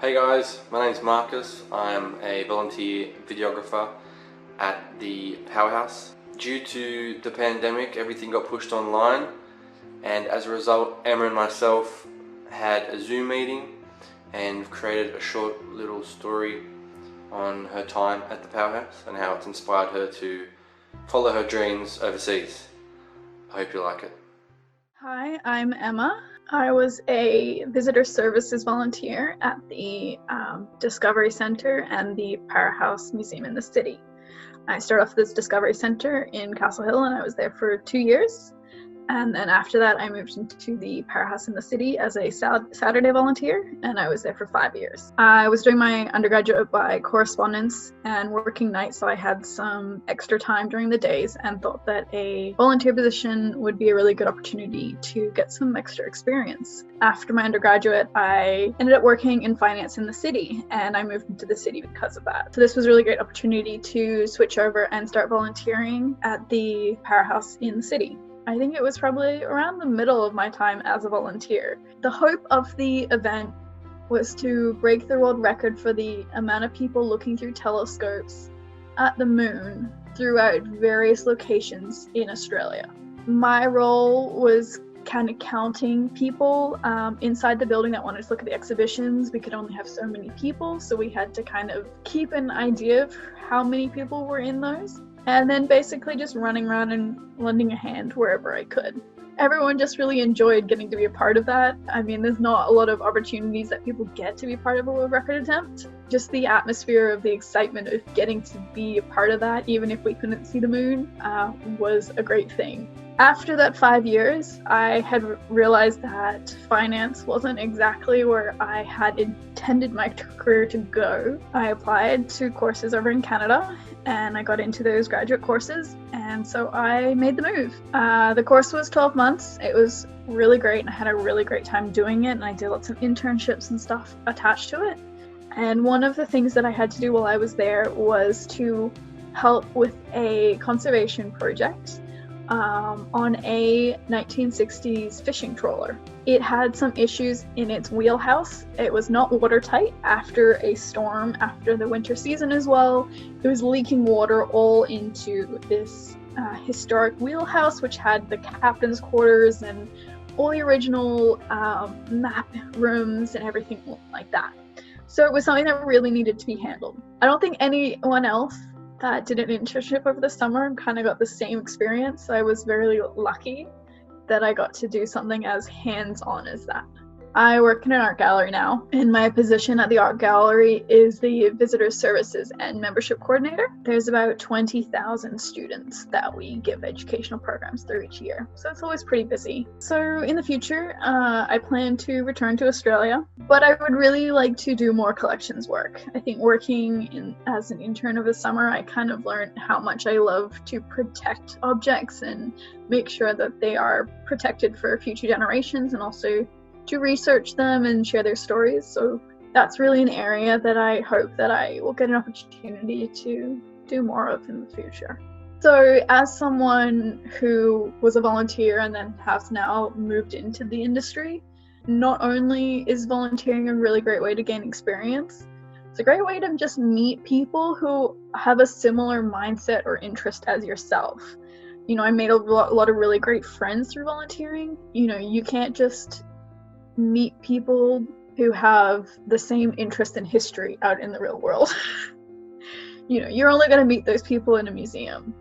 Hey guys, my name's Marcus. I'm a volunteer videographer at the Powerhouse. Due to the pandemic, everything got pushed online, and as a result, Emma and myself had a Zoom meeting and created a short little story on her time at the Powerhouse and how it's inspired her to follow her dreams overseas. I hope you like it. Hi, I'm Emma. I was a visitor services volunteer at the Discovery Center and the Powerhouse Museum in the city. I started off at this Discovery Center in Castle Hill and I was there for 2 years. And then after that, I moved into the Powerhouse in the city as a Saturday volunteer, and I was there for 5 years. I was doing my undergraduate by correspondence and working nights, so I had some extra time during the days and thought that a volunteer position would be a really good opportunity to get some extra experience. After my undergraduate, I ended up working in finance in the city, and I moved into the city because of that. So this was a really great opportunity to switch over and start volunteering at the Powerhouse in the city. I think it was probably around the middle of my time as a volunteer. The hope of the event was to break the world record for the amount of people looking through telescopes at the moon throughout various locations in Australia. My role was kind of counting people inside the building that wanted to look at the exhibitions. We could only have so many people, so we had to kind of keep an idea of how many people were in those. And then basically just running around and lending a hand wherever I could. Everyone just really enjoyed getting to be a part of that. I mean, there's not a lot of opportunities that people get to be part of a world record attempt. Just the atmosphere of the excitement of getting to be a part of that, even if we couldn't see the moon, was a great thing. After that 5 years, I had realized that finance wasn't exactly where I had intended my career to go. I applied to courses over in Canada and I got into those graduate courses, and so I made the move. The course was 12 months. It was really great and I had a really great time doing it, and I did lots of internships and stuff attached to it. And one of the things that I had to do while I was there was to help with a conservation project on a 1960s fishing trawler. It had some issues in its wheelhouse. It was not watertight after a storm after the winter season as well. It was leaking water all into this historic wheelhouse, which had the captain's quarters and all the original map rooms and everything like that. So it was something that really needed to be handled. I don't think anyone else that did an internship over the summer kind of got the same experience. So I was very lucky that I got to do something as hands-on as that. I work in an art gallery now, and my position at the art gallery is the visitor services and membership coordinator. There's about 20,000 students that we give educational programs through each year, so it's always pretty busy. So in the future, I plan to return to Australia, but I would really like to do more collections work. I think working as an intern over the summer, I kind of learned how much I love to protect objects and make sure that they are protected for future generations, and also to research them and share their stories. So that's really an area that I hope that I will get an opportunity to do more of in the future. So as someone who was a volunteer and then has now moved into the industry, not only is volunteering a really great way to gain experience, it's a great way to just meet people who have a similar mindset or interest as yourself. You know, I made a lot of really great friends through volunteering. You know, you can't just meet people who have the same interest in history out in the real world. You know, you're only going to meet those people in a museum.